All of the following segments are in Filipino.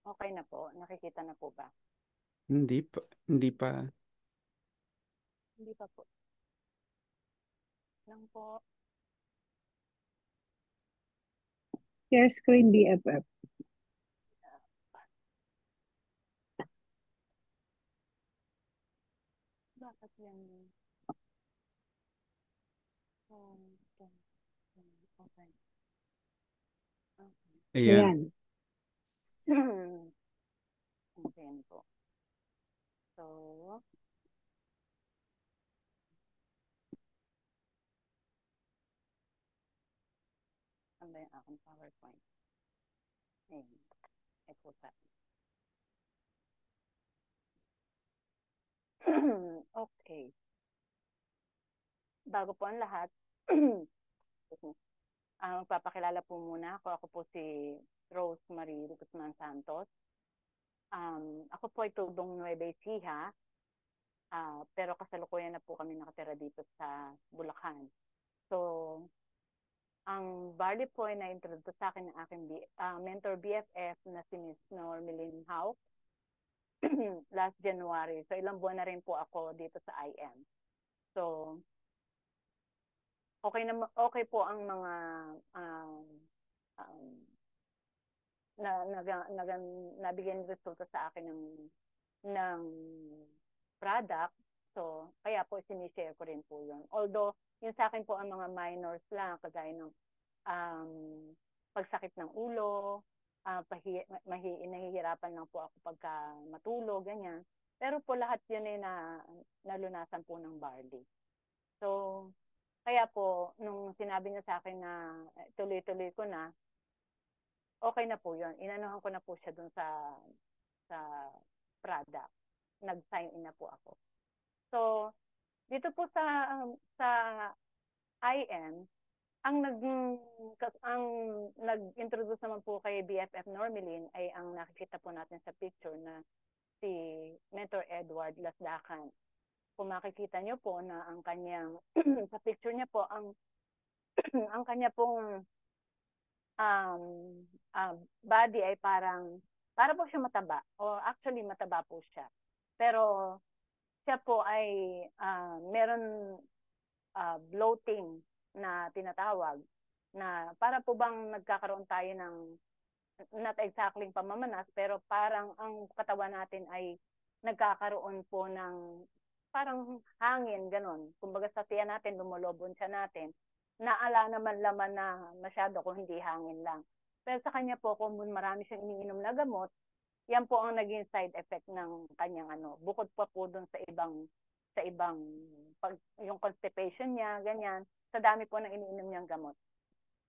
Okay na po. Nakikita na po ba? Hindi pa, hindi pa. Hindi pa po. Lang po. Share screen BFF. Bakit yan? Okay. Okay. Ayan. Ayan. Ayan po. So, ano ba yung aking PowerPoint? Ayan. Ay po sa. Okay. Bago po ang lahat, magpapakilala po muna ako. Ako po si Rose Marie Guzman Santos. Ako po ay tubong Nueva Ecija, pero kasalukuyan na po kami nakatira dito sa Bulacan. So, ang Barley po ay na-introduce sa akin ng aking mentor BFF na si Miss Normelin Hauck last January. So, ilang buwan na rin po ako dito sa IM. So, okay po ang mga um, um, nabigyan ng resulta sa akin ng product. So, kaya po sinishare ko rin po yun. Although, yung sa akin po ang mga minors lang, kagaya ng um, pagsakit ng ulo, nahihirapan lang po ako pagka matulog, ganyan. Pero po lahat yun ay nalunasan po ng barley. So, kaya po, nung sinabi niya sa akin na tuloy-tuloy ko na, okay na po yun. Inanuhan ko na po siya dun sa product. Nag-sign in na po ako. So, dito po sa IM, ang nag-introduce naman po kay BFF Normelin ay ang nakikita po natin sa picture na si Mentor Edward Lasdacan. Kung makikita niyo po na ang kanyang sa picture niya po ang kanya pong um, body ay para po siya mataba. O actually mataba po siya. Pero siya po ay meron bloating na tinatawag na para po bang nagkakaroon tayo ng not exactly pamamanas pero parang ang katawan natin ay nagkakaroon po ng parang hangin ganon. Kumbaga sa tiyan natin lumulobon siya natin. Naala naman laman na masyado kung hindi hangin lang. Pero sa kanya po kung marami siyang iniinom na gamot, yan po ang naging side effect ng kanyang bukod pa po doon sa ibang yung constipation niya, ganyan, sa dami po ng iniinom niyang gamot.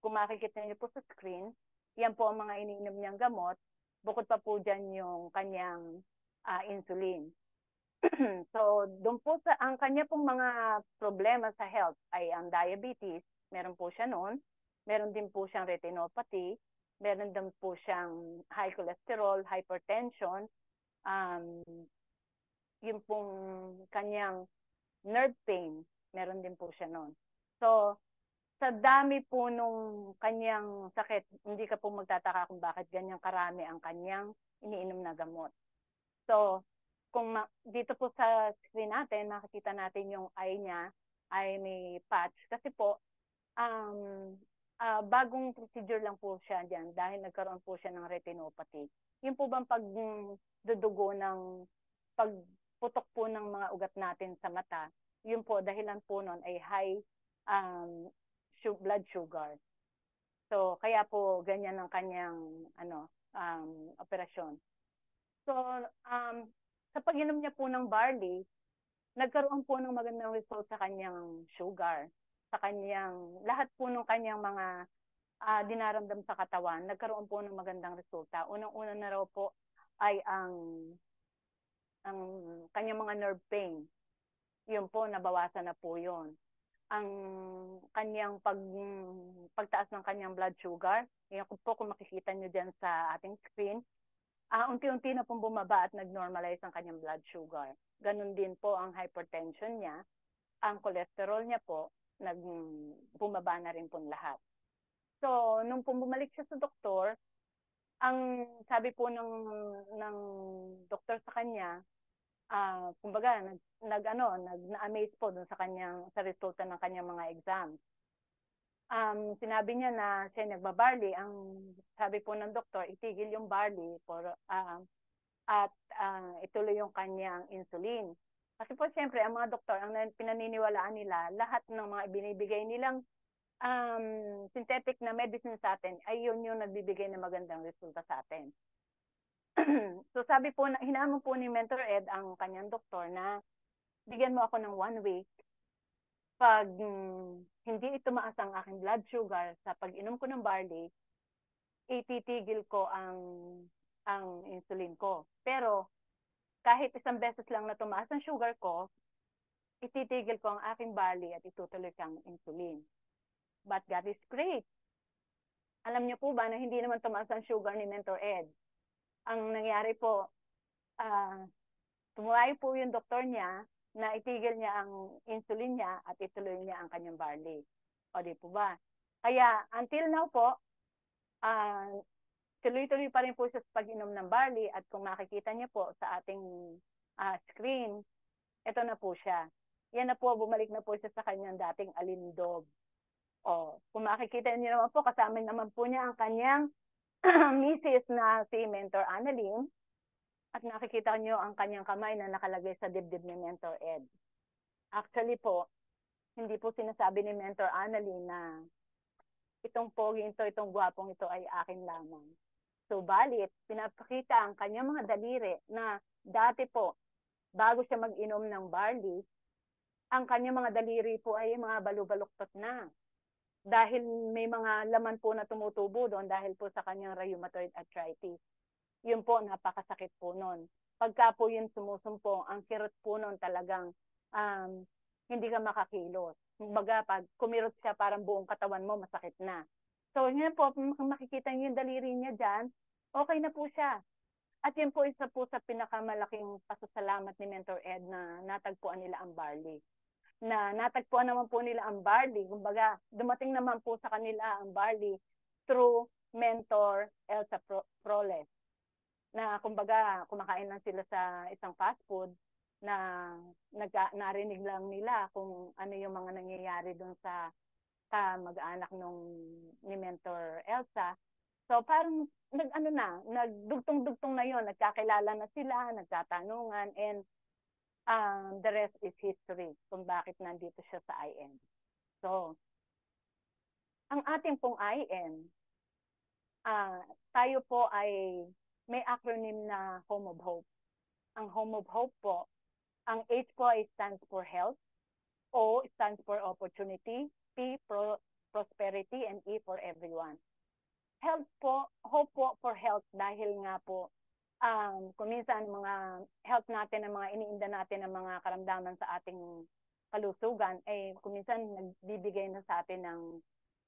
Kung makikita niyo po sa screen, yan po ang mga iniinom niyang gamot, bukod pa po dyan yung kanyang insulin. So, doon po ang kanya pong mga problema sa health ay ang diabetes, meron po siya noon, meron din po siyang retinopathy, meron din po siyang high cholesterol, hypertension, um, yung pong kanyang nerve pain, meron din po siya noon. So, sa dami po nung kanyang sakit, hindi ka po magtataka kung bakit ganyan karami ang kanyang iniinom na gamot. So, kung dito po sa screen natin, makikita natin yung eye niya ay may patch. Kasi po, bagong procedure lang po siya dyan dahil nagkaroon po siya ng retinopathy. Yung po bang pagdudugo ng pagputok po ng mga ugat natin sa mata, yun po, dahilan po nun ay high um, blood sugar. So, kaya po ganyan ang kanyang operasyon. So, sa pag-inom niya po ng barley, nagkaroon po ng magandang result sa kanyang sugar, sa kanyang, lahat po ng kanyang mga dinaramdam sa katawan, nagkaroon po ng magandang resulta. Unang-una na raw po ay ang kanyang mga nerve pain. Yun po, nabawasan na po yun. Ang kanyang pagtaas ng kanyang blood sugar, yan po kung makikita nyo dyan sa ating screen, unti-unti na pong bumaba at nag-normalize ang kanyang blood sugar. Ganun din po ang hypertension niya, ang cholesterol niya po, bumaba na rin po lahat. So, nung bumalik siya sa doktor, ang sabi po ng doktor sa kanya, kumbaga na-amaze po dun sa resulta ng kanyang mga exams. Sinabi niya na siya nagba-barley, ang sabi po ng doktor, itigil yung barley at ituloy yung kanyang insulin. Kasi po siyempre, ang mga doktor, ang pinaniniwalaan nila, lahat ng mga ibinibigay nilang synthetic na medicine sa atin, ay yun yung nagbibigay ng magandang resulta sa atin. So sabi po, hinamon po ni Mentor Ed ang kanyang doktor na bigyan mo ako ng 1 week. Pag hindi tumaas ang aking blood sugar sa pag-inom ko ng barley, ititigil ko ang insulin ko. Pero kahit isang beses lang na tumaas ang sugar ko, ititigil ko ang aking barley at itutuloy ko ang insulin. But God is great. Alam niyo po ba na hindi naman tumaas ang sugar ni Mentor Ed? Ang nangyari po, tumuhay po yung doktor niya na itigil niya ang insulin niya at ituloy niya ang kanyang barley. O di po ba? Kaya until now po, tuloy-tuloy pa rin po siya sa pag-inom ng barley at kung makikita niyo po sa ating screen, ito na po siya. Yan na po, bumalik na po siya sa kanyang dating alindog. O, kung makikita niyo naman po, kasama naman po niya ang kanyang misis na si Mentor Annalyn at nakikita niyo ang kanyang kamay na nakalagay sa dibdib ni Mentor Ed. Actually po, hindi po sinasabi ni Mentor Annalyn na itong pogi ito, itong gwapong ito ay akin lamang. So, balit, pinapakita ang kanyang mga daliri na dati po, bago siya mag-inom ng barley, ang kanyang mga daliri po ay mga balubaluktot na. Dahil may mga laman po na tumutubo doon dahil po sa kanyang rheumatoid arthritis. Yun po, napakasakit po noon. Pagka po yun sumusumpong, ang kirot po noon talagang hindi ka makakilos. Kumbaga, pag kumirot siya, parang buong katawan mo, masakit na. So, yun po, makikita niyo yung daliri niya dyan, okay na po siya. At yun po, isa po sa pinakamalaking pasasalamat ni Mentor Ed na natagpuan nila ang barley. Na natagpuan naman po nila ang barley. Kumbaga, dumating naman po sa kanila ang barley through Mentor Elsa Proles. Na kumbaga, kumakain lang sila sa isang fast food na narinig lang nila kung ano yung mga nangyayari doon sa mag-anak ni Mentor Elsa. So parang nagdugtong-dugtong na yon, nagkakilala na sila, nagtatanungan, and the rest is history kung bakit nandito siya sa IM. So, ang ating pong IM, tayo po ay may acronym na Home of Hope. Ang Home of Hope po, ang H po ay stands for health, O stands for opportunity, P prosperity, and E for everyone. Health po, hope po for health dahil nga po kung minsan mga health natin, ang mga iniinda natin ng mga karamdaman sa ating kalusugan, ay kung minsan nagbibigay na sa atin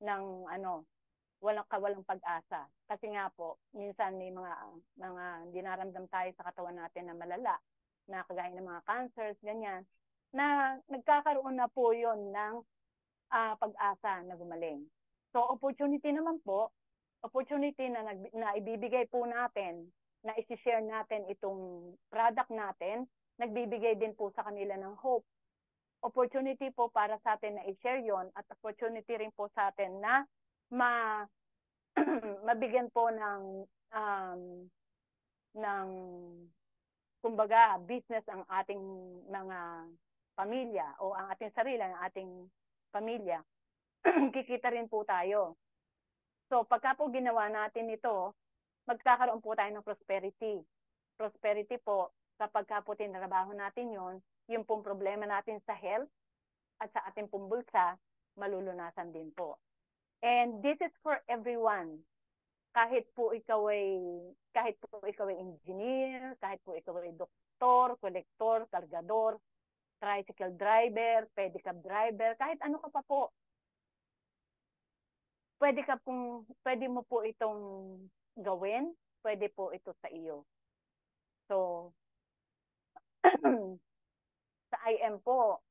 ng walang pag-asa. Kasi nga po, minsan may mga dinaramdam tayo sa katawan natin na malala, na kagaya ng mga cancers, ganyan, na nagkakaroon na po yon ng pag-asa na gumaling. So, opportunity naman po, opportunity na ibibigay po natin, na isi-share natin itong product natin, nagbibigay din po sa kanila ng hope. Opportunity po para sa atin na i-share yon, at opportunity rin po sa atin na mabigyan po ng kumbaga business ang ating mga pamilya o ang ating sarili, ang ating pamilya. Kikita rin po tayo. So pagka po ginawa natin ito, magkakaroon po tayo ng prosperity. Prosperity po, kapag po tinrabaho natin yon, yung pong problema natin sa health at sa ating pong bulsa, malulunasan din po. And this is for everyone. Kahit po ikaw ay engineer, kahit po ikaw ay doktor, kolektor, kargador, tricycle driver, pedicab driver, kahit ano ka pa po. Pwede mo po itong gawin, pwede po ito sa iyo. So, sa IM po,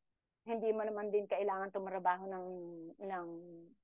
hindi mo naman din kailangan tumarabaho ng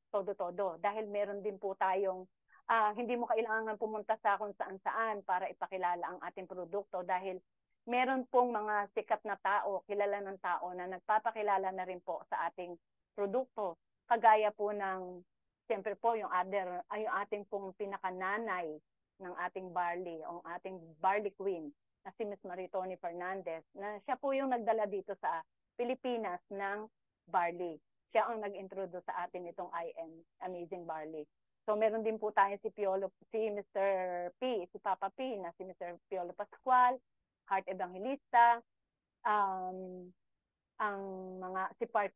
todo-todo dahil meron din po tayong hindi mo kailangan pumunta sa kung saan-saan para ipakilala ang ating produkto dahil meron pong mga sikat na tao, kilala ng tao na nagpapakilala na rin po sa ating produkto. Kagaya po ng, siyempre po, yung ating pong pinakananay ng ating barley, o ating barley queen, na si Ms. Maritoni Fernandez, na siya po yung nagdala dito sa Pilipinas ng barley. Siya ang nag-introduce sa atin itong IM, Amazing Barley. So meron din po tayo si Mr. P, si Papa P, na si Mr. Piolo Pascual, Heart Evangelista, ang mga si Park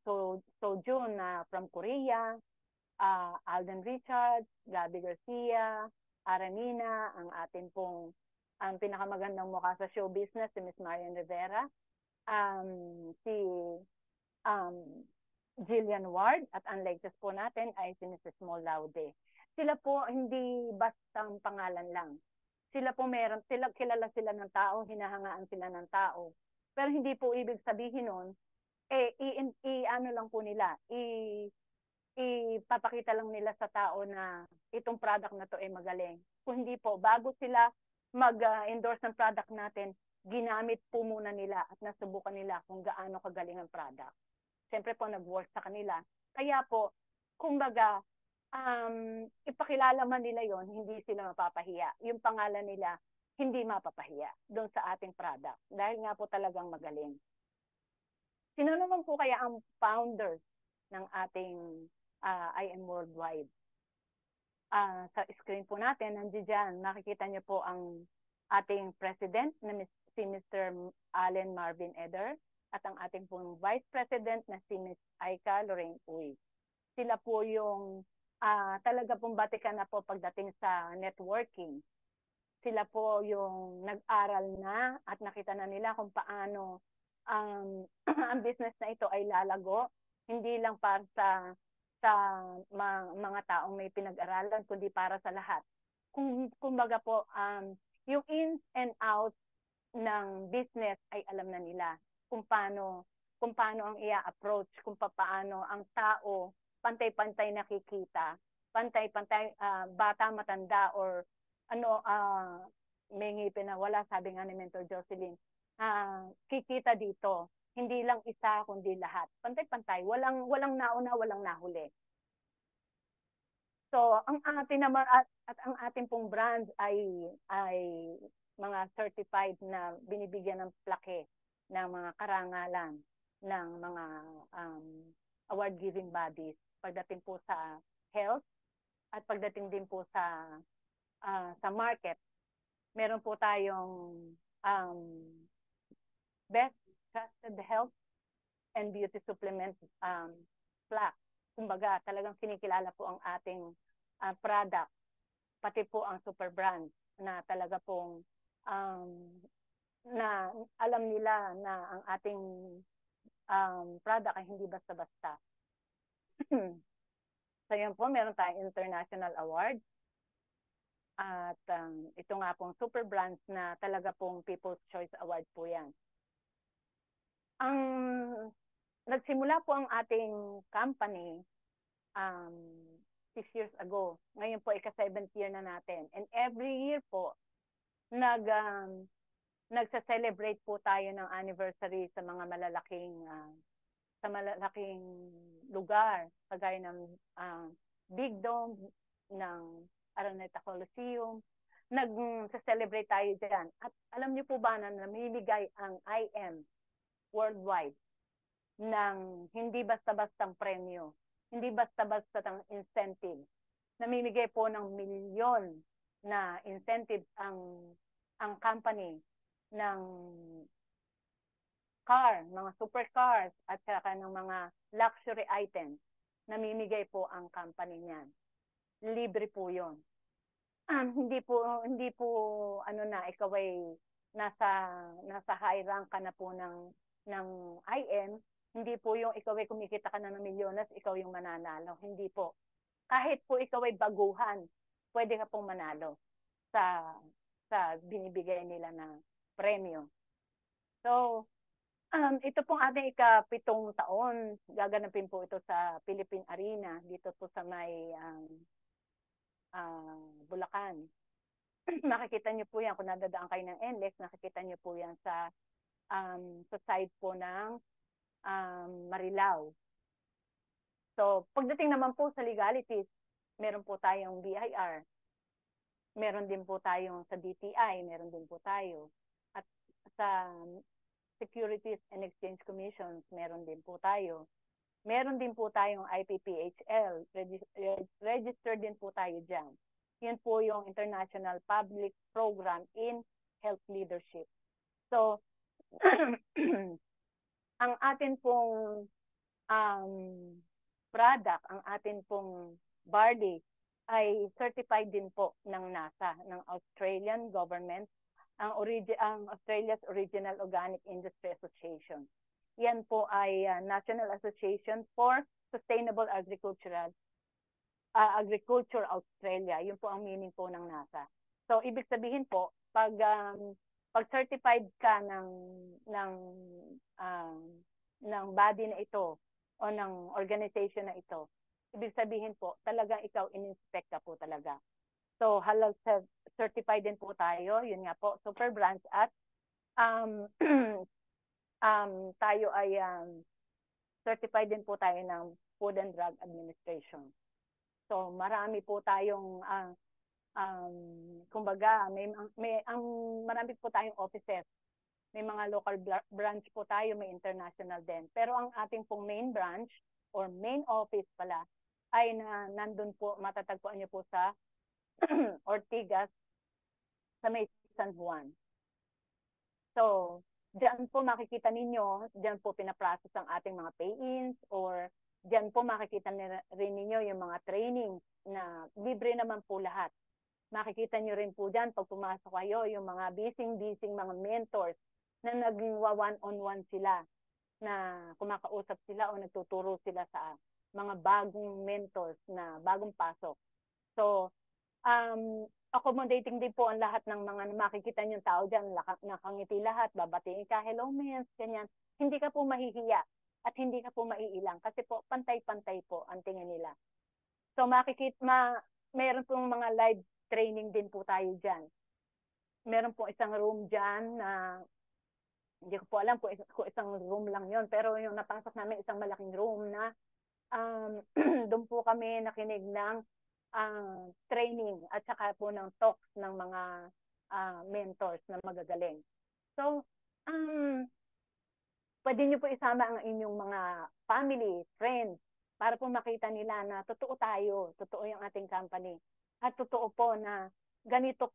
Sojun na from Korea, Alden Richards, Gabby Garcia, Aranina, ang atin pong ang pinakamagandang mukha sa show business, si Ms. Marian Rivera, si Jillian Ward, at ang latest po natin ay si Mrs. Small Laude. Sila po hindi bastang pangalan lang. Sila po kilala sila ng tao, hinahangaan sila ng tao. Pero hindi po ibig sabihin nun, ano lang po nila, ipapakita lang nila sa tao na itong product na to ay magaling. Kung hindi po, bago sila mag-endorse ng product natin, ginamit po muna nila at nasubukan nila kung gaano kagaling ang product. Siyempre po, nag-work sa kanila. Kaya po, kumbaga, ipakilala man nila yon, hindi sila mapapahiya. Yung pangalan nila, hindi mapapahiya doon sa ating product. Dahil nga po talagang magaling. Sino naman po kaya ang founder ng ating IM Worldwide? Sa screen po natin, nandiyan, makikita niyo po ang ating president, na si Mr. Allen Marvin Eder, at ang ating pong vice president na si Ms. Aika Lorraine Uy. Sila po yung talaga pong batikan na po pagdating sa networking. Sila po yung nag-aral na at nakita na nila kung paano ang business na ito ay lalago, hindi lang para sa mga taong may pinag-aralan, kundi para sa lahat. Kumbaga po, yung ins and outs ng business ay alam na nila kung paano ang i-approach, kung paano ang tao pantay-pantay nakikita, pantay-pantay, bata, matanda, or may ngipin na wala, sabi nga ni Mentor Jocelyn, kikita dito. Hindi lang isa, kundi lahat. Pantay-pantay. Walang nauna, walang nahuli. So, ang atin naman at ang ating pong brand ay mga certified na binibigyan ng plaque ng mga karangalan ng mga award-giving bodies pagdating po sa health at pagdating din po sa market. Meron po tayong Best Trusted Health and Beauty Supplement plaque. Kumbaga, talagang kinikilala po ang ating product, pati po ang super brand na talaga pong na alam nila na ang ating product ay hindi basta-basta. So yun po, meron tayong international award. At ito nga pong super brands na talaga pong People's Choice Award po yan. Nagsimula po ang ating company 6 years ago. Ngayon po, ika-7th year na natin. And every year po, nagsa-celebrate po tayo ng anniversary sa mga malalaking lugar, kagaya ng Big Dome, ng Araneta Coliseum. Nagsa-celebrate tayo dyan. At alam niyo po ba na namimigay ang IM Worldwide ng hindi basta-bastang premyo, hindi basta-bastang incentive. Namimigay po ng milyon na incentives ang company ng car, mga supercars, at saka ng mga luxury items. Namimigay po ang company niyan. Libre po yun. Hindi po ikaw ay nasa high rank ka na po ng IM, hindi po yung ikaw ay kumikita ka na ng milyones, ikaw yung mananalo. Hindi po. Kahit po ikaw ay baguhan, pwede ka pong manalo sa binibigay nila na premyo. So, ito pong ating ika-7 taon. Gaganapin po ito sa Philippine Arena, dito po sa may Bulacan. Makikita niyo po yan kung nadadaan kayo ng NLEX, nakikita niyo po yan sa side po ng Marilao. So, pagdating naman po sa legalities, meron po tayong BIR, meron din po tayong sa DTI, meron din po tayo. At sa Securities and Exchange Commissions, meron din po tayo. Meron din po tayong IPPHL, registered din po tayo dyan. Yun po yung International Public Program in Health Leadership. So, ang atin pong product, ang atin pong barley ay certified din po ng NASA, ng Australian government, ang Australia's Original Organic Industry Association. Yan po ay National Association for Sustainable Agriculture Australia. Yun po ang meaning po ng NASA. So, ibig sabihin po, pag certified ka ng body na ito o ng organization na ito, ibig sabihin po, talagang ikaw in-inspect ka po talaga. So, halal certified din po tayo, yun nga po, super branch at tayo ay certified din po tayo ng Food and Drug Administration. So, marami po tayong kumbaga, marami po tayong offices. May mga local branch po tayo, may international din. Pero ang ating pong main branch or main office pala ay nandun po, matatagpuan niyo po sa Ortigas sa may San Juan. So, diyan po makikita ninyo, diyan po pinaprocess ang ating mga pay-ins or diyan po makikita rin ninyo yung mga training na libre naman po lahat. Makikita nyo rin po diyan pag pumasok kayo yung mga busy-busy mga mentors na naging one-on-one sila, na kumakausap sila o nagtuturo sila sa mga bagong mentors na bagong pasok. So, accommodating din po ang lahat ng mga makikita niyong tao dyan, nakangiti lahat, babatiin ka, hello mens, ganyan. Hindi ka po mahihiya at hindi ka po maiilang kasi po pantay-pantay po ang tingin nila. So meron pong mga live training din po tayo dyan. Meron po isang room dyan na hindi ko po alam kung isang room lang yon, pero yung napasok namin isang malaking room na doon po kami nakinig ng training at saka po ng talks ng mga mentors na magagaling. So, pwede nyo po isama ang inyong mga family, friends, para po makita nila na totoo tayo, totoo yung ating company. At totoo po na ganito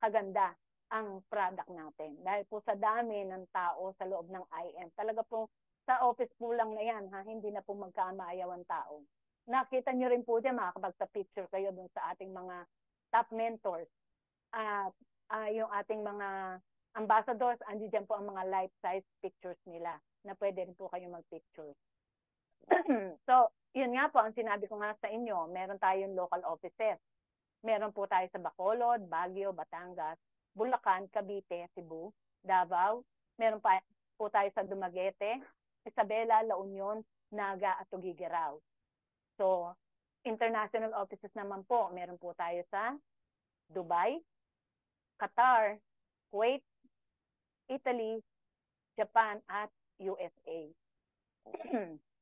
kaganda ang product natin. Dahil po sa dami ng tao sa loob ng IM, talaga po sa office po lang na yan, hindi na po magkamaayawan tao. Nakita nyo rin po dyan, makakapagsa-picture kayo dun sa ating mga top mentors. At yung ating mga ambassadors, andi dyan po ang mga life-size pictures nila na pwede rin po kayo mag-picture. So, yun nga po, ang sinabi ko nga sa inyo, meron tayong local offices. Meron po tayo sa Bacolod, Baguio, Batangas, Bulacan, Cavite, Cebu, Davao. Meron pa po tayo sa Dumaguete, Isabela, La Union, Naga at Tugigaraw. So, international offices naman po, meron po tayo sa Dubai, Qatar, Kuwait, Italy, Japan at USA.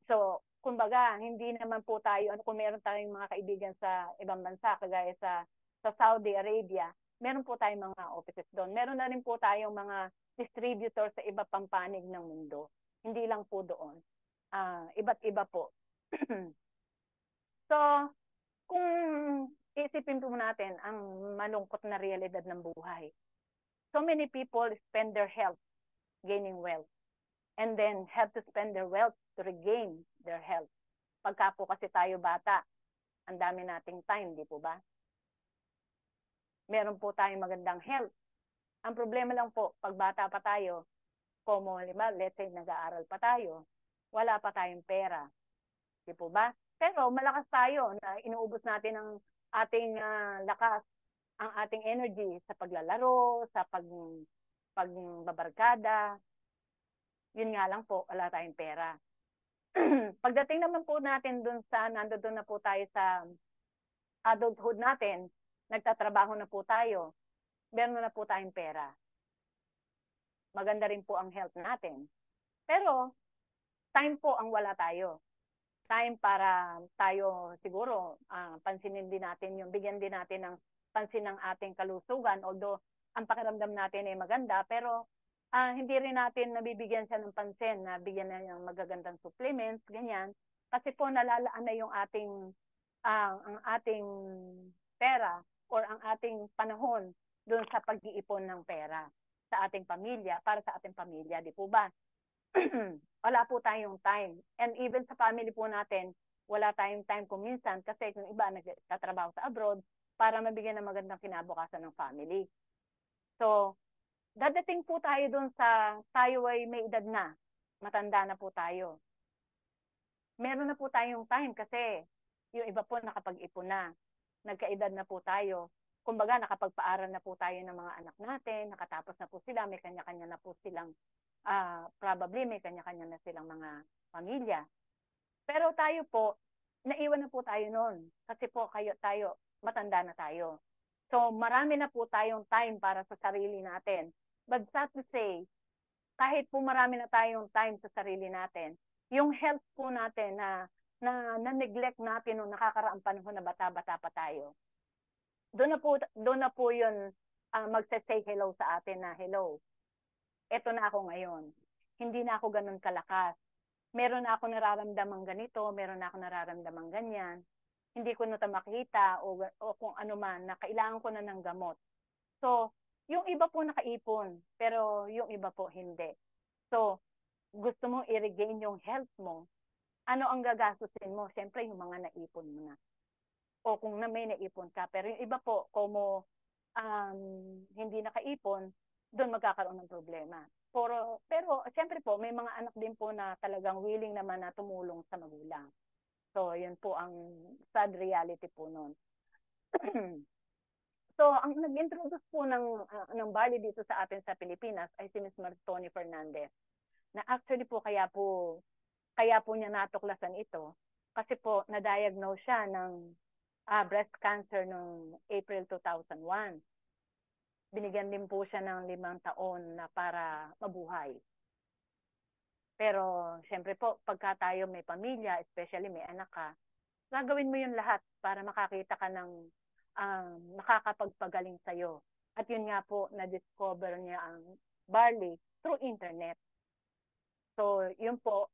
So, kumbaga, hindi naman po tayo, kung meron tayong mga kaibigan sa ibang bansa, kagaya sa Saudi Arabia, meron po tayong mga offices doon. Meron na rin po tayong mga distributors sa iba pang panig ng mundo. Hindi lang po doon. Iba't iba po. So, kung isipin po natin ang malungkot na realidad ng buhay, so many people spend their health gaining wealth and then have to spend their wealth to regain their health. Pagka po kasi tayo bata, ang dami nating time, di po ba? Meron po tayong magandang health. Ang problema lang po, pag bata pa tayo, let's say nag-aaral pa tayo, wala pa tayong pera. Di po ba? Pero malakas tayo na inuubos natin ang ating lakas, ang ating energy sa paglalaro, sa pagbabarkada. Yun nga lang po, wala tayong pera. Pagdating naman po natin dun nandoon na po tayo sa adulthood natin, nagtatrabaho na po tayo, meron na po tayong pera. Maganda rin po ang health natin. Pero, time po ang wala tayo. Time para tayo siguro pansinin din natin yung bigyan din natin ng pansin ng ating kalusugan, although ang pakiramdam natin ay maganda, pero hindi rin natin nabibigyan siya ng pansin na bigyan na ng magagandang supplements, ganyan, kasi po nalalaan na yung ang ating pera or ang ating panahon doon sa pag-iipon ng pera sa ating pamilya, para sa ating pamilya, di po ba? Wala po tayong time. And even sa family po natin, wala tayong time kung minsan kasi kung iba nagtatrabaho sa abroad para mabigyan ng magandang kinabukasan ng family. So, dadating po tayo doon sa tayo ay may edad na. Matanda na po tayo. Meron na po tayong time kasi yung iba po nakapag-ipon na. Nagkaedad na po tayo. Kumbaga, nakapagpaaral na po tayo ng mga anak natin, nakatapos na po sila, may kanya-kanya na po silang probably may kanya-kanya na silang mga pamilya. Pero tayo po, naiwan na po tayo noon. Kasi po tayo, matanda na tayo. So, marami na po tayong time para sa sarili natin. But sad to say, kahit po marami na tayong time sa sarili natin, yung health po natin na neglect natin nung nakakaraang panahon na bata-bata pa tayo. Doon na po yun magse-say hello sa atin na hello. Eto na ako ngayon. Hindi na ako ganun kalakas. Meron na ako nararamdamang ganito, meron na ako nararamdamang ganyan. Hindi ko na makita o kung ano man na kailangan ko na ng gamot. So, yung iba po nakaipon, pero yung iba po hindi. So, gusto mong i-regain yung health mo, ano ang gagastusin mo? Siyempre, yung mga naipon mo na. O kung na may naipon ka. Pero yung iba po, kung hindi nakaipon, doon magkakaroon ng problema. Pero siyempre po, may mga anak din po na talagang willing naman na tumulong sa magulang. So, yun po ang sad reality po noon. So, ang nag-introduce po ng barley dito sa atin sa Pilipinas ay si Ms. Martoni Fernandez. Na actually po, kaya po niya natuklasan ito kasi po na-diagnose siya ng breast cancer noong April 2001. Binigyan din po siya ng 5 taon na para mabuhay. Pero, syempre po, pagka tayo may pamilya, especially may anak ka, gagawin mo yun lahat para makakita ka ng makakapagpagaling sa'yo. At yun nga po, na-discover niya ang barley through internet. So, yun po,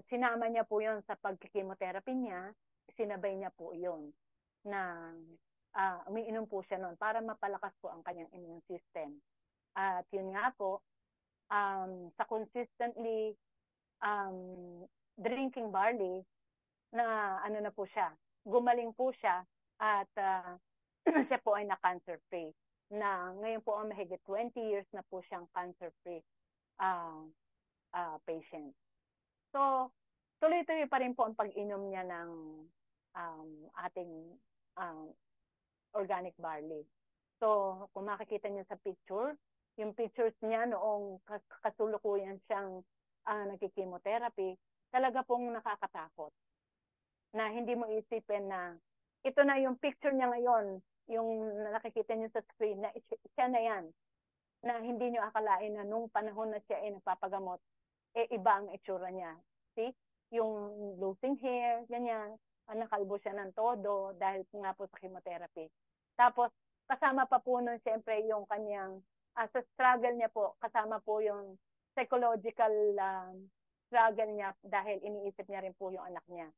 sinama niya po yun sa pag-chemotherapy niya, sinabay niya po yun na umiinom po siya noon para mapalakas po ang kanyang immune system. At yun nga po, sa consistently drinking barley, na ano na po siya, gumaling po siya at siya po ay na-cancer free. Na ngayon po ang mahigit 20 years na po siyang cancer free patient. So, tuloy-tuloy pa rin po ang pag-inom niya ng ating organic barley. So, kung makikita niyo sa picture, yung pictures niya noong kasulukuyan siyang nagki-chemotherapy, talaga pong nakakatakot. Na hindi mo isipin na ito na yung picture niya ngayon, yung nakikita niyo sa screen, na siya na yan. Na hindi niyo akalain na nung panahon na siya ay nagpapagamot, iba ang itsura niya. See? Yung losing hair, ganyan. Nakalbo siya ng todo dahil nga po sa chemotherapy. Tapos, kasama pa po nun siyempre yung kanyang, sa struggle niya po, kasama po yung psychological struggle niya dahil iniisip niya rin po yung anak niya.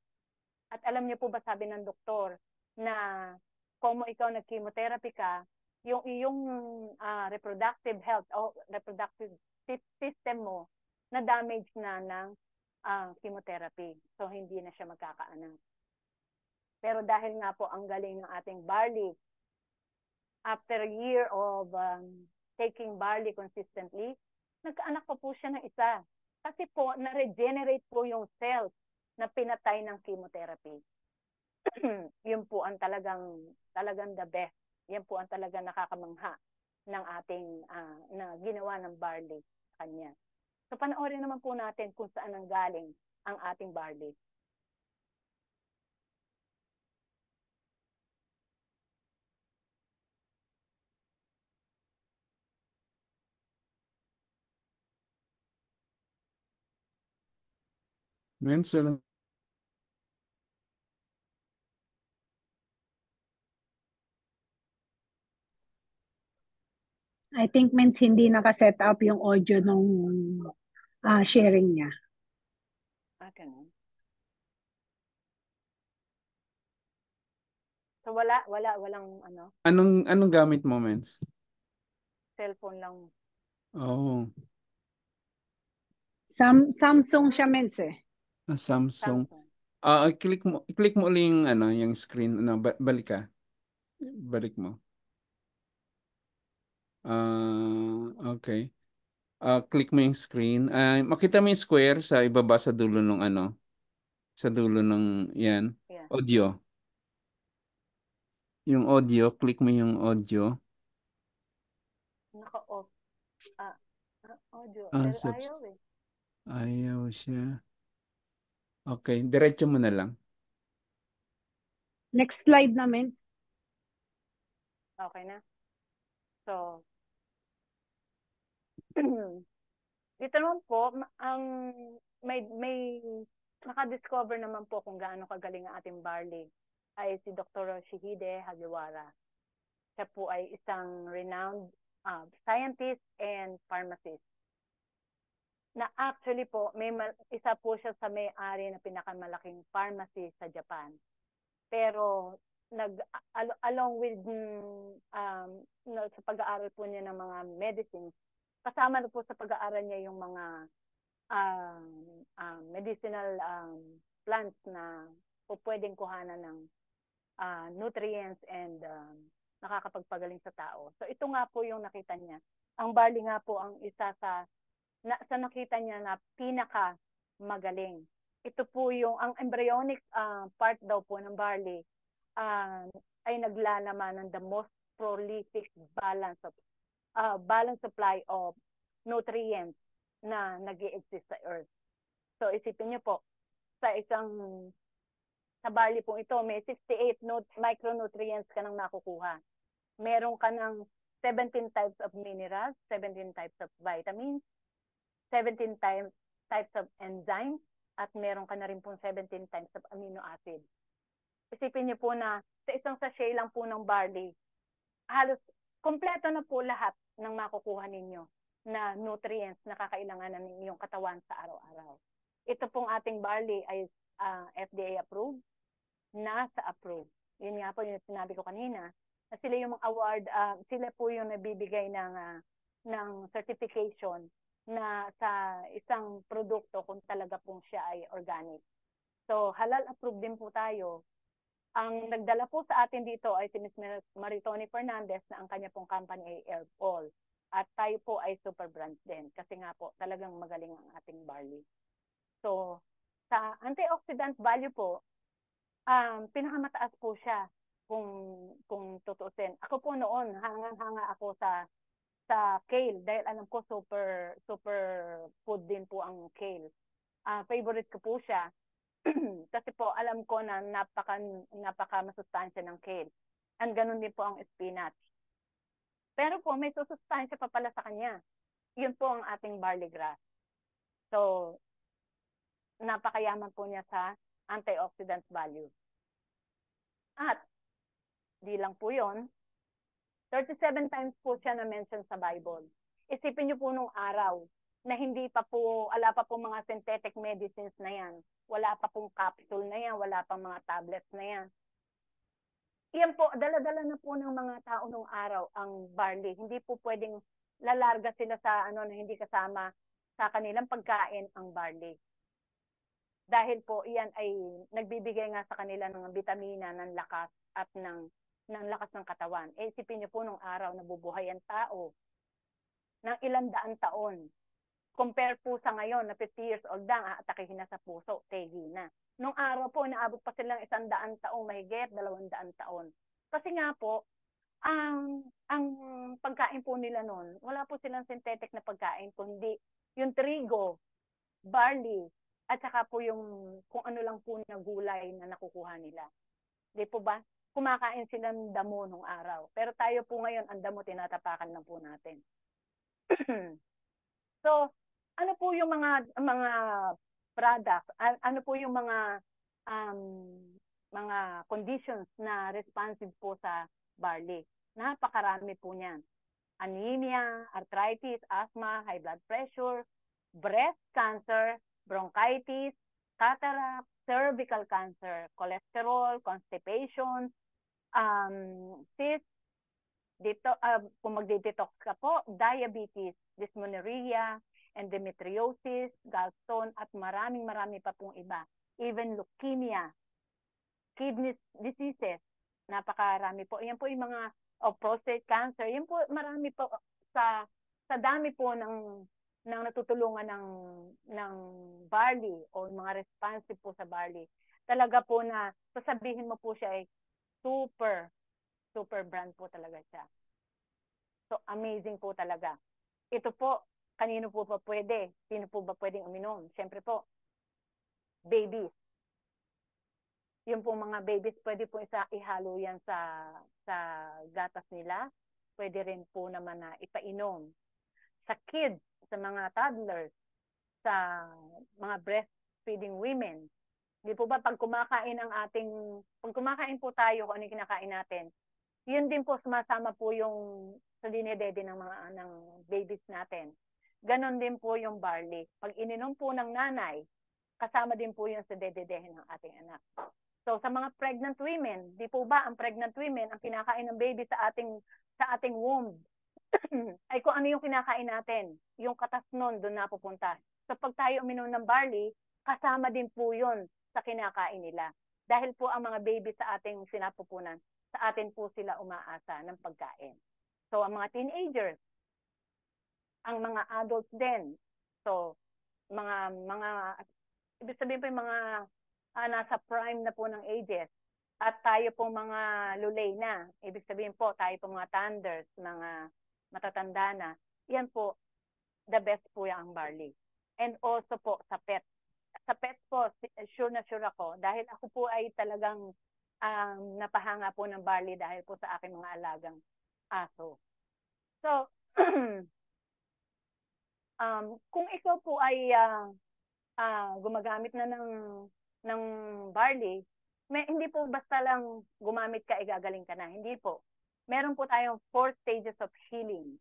At alam niyo po ba, sabi ng doktor, na kung ikaw nag-chemotherapy ka, yung iyong reproductive health o reproductive system mo na damage na ng chemotherapy. So, hindi na siya magkakaanak. Pero dahil nga po ang galing ng ating barley, after a year of taking barley consistently, nagkaanak pa po siya ng isa. Kasi po, na-regenerate po yung cells na pinatay ng chemotherapy. Yun po ang talagang the best. Yan po ang talagang nakakamangha ng ating na ginawa ng barley sa kanya. So panoorin naman po natin kung saan nanggaling ang ating barley. Mens, walang... I think means hindi nakaset up yung audio nung sharing niya. Ganun. So walang ano, Anong gamit mo, Mens? cellphone lang. Oh, Samsung siya means eh. Samsung. Samsung. I-click mo ulit yung yung screen, balik ka. Balik mo. Okay. Click mo yung screen. Makita mo yung square sa ibaba sa dulo ng sa dulo ng yan, Yeah. audio. Yung audio, click mo yung audio. Naka-off. Audio. Ah, Pero ayaw eh. ayaw siya. Okay, diretso mo na lang. Next slide namin. Okay na. So, dito naman po, may nakadiscover naman po kung gaano kagaling ang ating barley ay si Dr. Shihide Hagiwara. Siya po ay isang renowned scientist and pharmacist. Na actually po, isa po siya sa may-ari na pinakamalaking pharmacy sa Japan. Pero along with sa pag-aaral po niya ng mga medicines, kasama na po sa pag-aaral niya yung mga medicinal plants na po pwedeng kuhanan ng nutrients and nakakapagpagaling sa tao. So ito nga po yung nakita niya. Ang barley nga po ang isa sa nakita niya na pinaka magaling. Ito po yung ang embryonic part daw po ng barley ay naglalaman ng the most prolific balance supply of nutrients na nag-i-exist sa earth. So isipin niyo po, sa barley po ito, may 68 micronutrients ka nang nakukuha. Meron ka ng 17 types of minerals, 17 types of vitamins, 17 types of enzymes, at meron ka na rin pong 17 types of amino acid. Isipin niyo po na sa isang sachet lang po ng barley, halos kompleto na po lahat ng makukuha ninyo na nutrients na kakailanganan ng inyong katawan sa araw-araw. Ito pong ating barley ay FDA approved, NASA approved. Yun nga po yung sinabi ko kanina, na sila yung award, sila po yung nabibigay ng certification na sa isang produkto kung talaga pong siya ay organic. So halal approved din po tayo. Ang nagdala po sa atin dito ay si Ms. Maritoni Fernandez na ang kanya pong company ay Herball. At tayo po ay super brands din kasi nga po talagang magaling ang ating barley. So sa antioxidant value po, pinakamataas po siya kung tutuusin. Ako po noon, hangang-hanga ako sa kale dahil alam ko super food din po ang kale. Favorite ko po siya kasi po alam ko na napaka masustansya ng kale. And ganun din po ang spinach. Pero po may susustansya pa pala sa kanya. Yun po ang ating barley grass. So napakayaman po niya sa antioxidant value. At di lang po yon, 37 times po siya na mention sa Bible. Isipin niyo po nung araw na wala pa po mga synthetic medicines na yan. Wala pa pong capsule na yan, wala pa mga tablets na yan. Yan po, dala-dala na po ng mga tao nung araw ang barley. Hindi po pwedeng lalarga sila sa na hindi kasama sa kanilang pagkain ang barley. Dahil po iyan ay nagbibigay nga sa kanila ng bitamina, ng lakas at ng lakas ng katawan. Isipin niyo po nung araw nabubuhay ang tao ng ilang daan taon. Compare po sa ngayon na 50 years old lang, atakihin na sa puso, tegi na. Nung araw po, naabot pa silang 100 taong mahigit, 200 taon. Kasi nga po, ang pagkain po nila noon, wala po silang synthetic na pagkain, kundi yung trigo, barley, at saka po yung kung ano lang po na gulay na nakukuha nila. Di po ba? Kumakain sila ng damo nung araw. Pero tayo po ngayon, ang damo tinatapakan lang po natin. So, ano po yung mga products, ano po yung mga conditions na responsive po sa barley. Napakarami po niyan. Anemia, arthritis, asthma, high blood pressure, breast cancer, bronchitis, cataract, cervical cancer, cholesterol, constipation, cyst, dito, kung magde-detox ka po, diabetes, dysmenorrhea, endometriosis, gallstone, at marami pa pong iba. Even leukemia, kidney diseases, napakarami po. Yan po yung mga prostate cancer. Yan po, marami po sa dami po ng natutulungan ng barley o mga responsive po sa barley. Talaga po na sasabihin mo po siya ay super brand po talaga siya. So, amazing po talaga. Ito po, kanino po ba pwede? Sino po ba pwedeng uminom? Siyempre po, babies. Yung po mga babies, pwede po ihalo yan sa gatas nila. Pwede rin po naman na ipainom. Sa kids, sa mga toddlers, sa mga breastfeeding women. Di po ba pag kumakain po tayo kung ano yung kinakain natin, yun din po sumasama po yung sa dinedede ng babies natin. Ganon din po yung barley. Pag ininom po ng nanay, kasama din po yun sa dededehin ng ating anak. So sa mga pregnant women, di po ba ang pregnant women ang kinakain ng baby sa ating womb ay kung ano yung kinakain natin, yung katas nun doon napupunta. So pag tayo uminom ng barley, kasama din po yun sa kinakain nila. Dahil po ang mga baby sa ating sinapupunan, sa atin po sila umaasa ng pagkain. So, ang mga teenagers, ang mga adults din. So, ibig sabihin po yung mga nasa prime na po ng ages. At tayo po mga lulay na. Ibig sabihin po, tayo po mga thunders, mga matatanda na. Yan po, the best po yung barley. And also po, sa pet. Sa pet po, sure ako. Dahil ako po ay talagang napahanga po ng barley dahil po sa aking mga alagang aso. So, kung ikaw po ay gumagamit na ng barley, hindi po basta lang gumamit ka, igagaling ka na. Hindi po. Meron po tayong 4 stages of healing.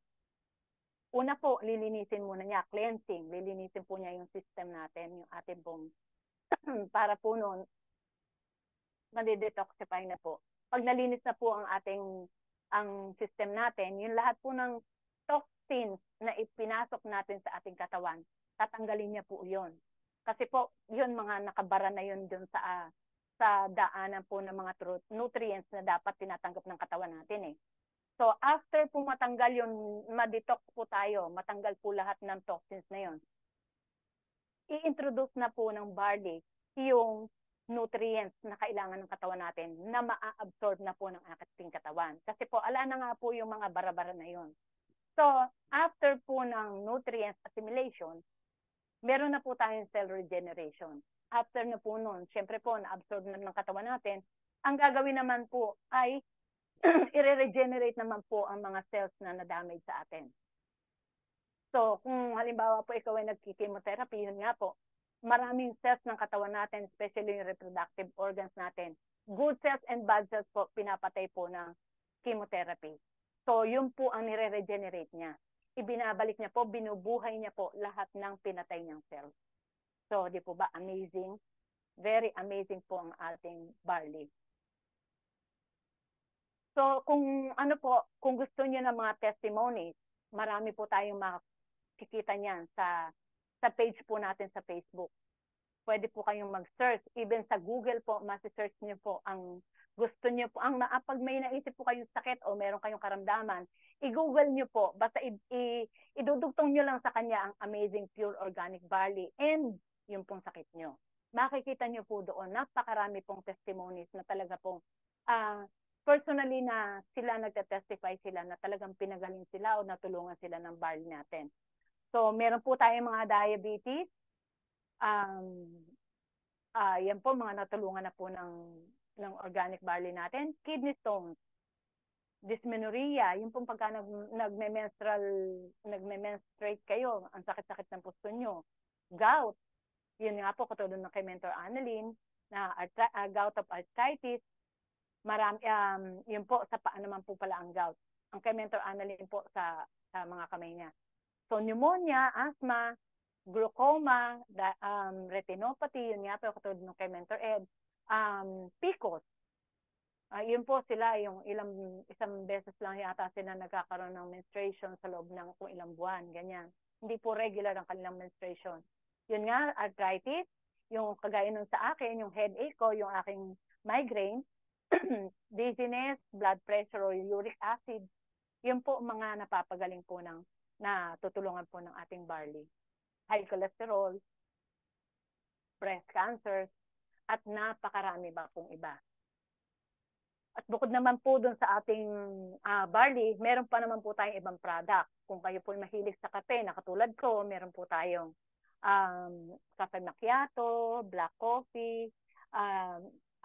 Una po, lilinisin muna niya, cleansing. Lilinisin po niya yung system natin, yung ating pong, para po noon, madidetoxify na po. Pag nalinis na po ang system natin, yung lahat po ng toxins na ipinasok natin sa ating katawan, tatanggalin niya po yun. Kasi po, yun mga nakabara na yun dun sa daanan po ng mga nutrients na dapat tinatanggap ng katawan natin eh. So, after po matanggal yun, ma-detox po tayo, matanggal po lahat ng toxins na yun, i-introduce na po ng barley yung nutrients na kailangan ng katawan natin na ma-absorb na po ng ating katawan. Kasi po, ala na nga po yung mga bara-bara na yun. So, after po ng nutrients assimilation, meron na po tayong cell regeneration. After na po nun, syempre po, na-absorb na ng katawan natin, ang gagawin naman po ay i-regenerate naman po ang mga cells na na-damage sa atin. So, kung halimbawa po ikaw ay nagki-chemotherapy, yun nga po, maraming cells ng katawan natin, especially yung reproductive organs natin. Good cells and bad cells po, pinapatay po ng chemotherapy. So, yun po ang nire-regenerate niya. Ibinabalik niya po, binubuhay niya po lahat ng pinatay niyang cells. So, di po ba, amazing? Very amazing po ang ating barley. So, kung gusto niyo ng mga testimonies, marami po tayong makikita niyan sa page po natin sa Facebook. Pwede po kayong mag-search. Even sa Google po, masi-search niyo po ang gusto niyo po. Pag may naisip po kayong sakit o meron kayong karamdaman, i-Google niyo po. Basta idudugtong niyo lang sa kanya ang Amazing Pure Organic Barley and yung pong sakit niyo. Makikita niyo po doon, napakarami pong testimonies na talaga pong personally na sila nagte-testify sila na talagang pinagaling sila o natulungan sila ng barley natin. So, meron po tayong mga diabetes. Yan po, mga natulungan na po ng organic barley natin. Kidney stones, dysmenorrhea, yung pong pagka nagme-menstruate kayo, ang sakit-sakit ng puso nyo. Gout, Yun nga po, katulad ng kay Mentor Annalyn, na gout of arthritis, marami, yun po, sa paa naman po pala ang gout. Ang kay Mentor Annalyn po sa mga kamay niya. So, pneumonia, asthma, glaucoma, retinopathy, yun nga po, katulad ng kay Mentor Ed, PCOS. Yun po sila, yung isang beses lang yata sila nagkakaroon ng menstruation sa loob ng kung ilang buwan, ganyan. Hindi po regular ang kanilang menstruation. Yun nga, arthritis, yung kagaya nun sa akin, yung headache ko, yung aking migraine, dizziness, blood pressure or uric acid, yun po mga napapagaling po na tutulungan po ng ating barley. High cholesterol, breast cancer, at napakarami ba pong iba. At bukod naman po dun sa ating barley, meron pa naman po tayong ibang product. Kung kayo po mahilig sa kape, na katulad ko, meron po tayong cafe macchiato, black coffee,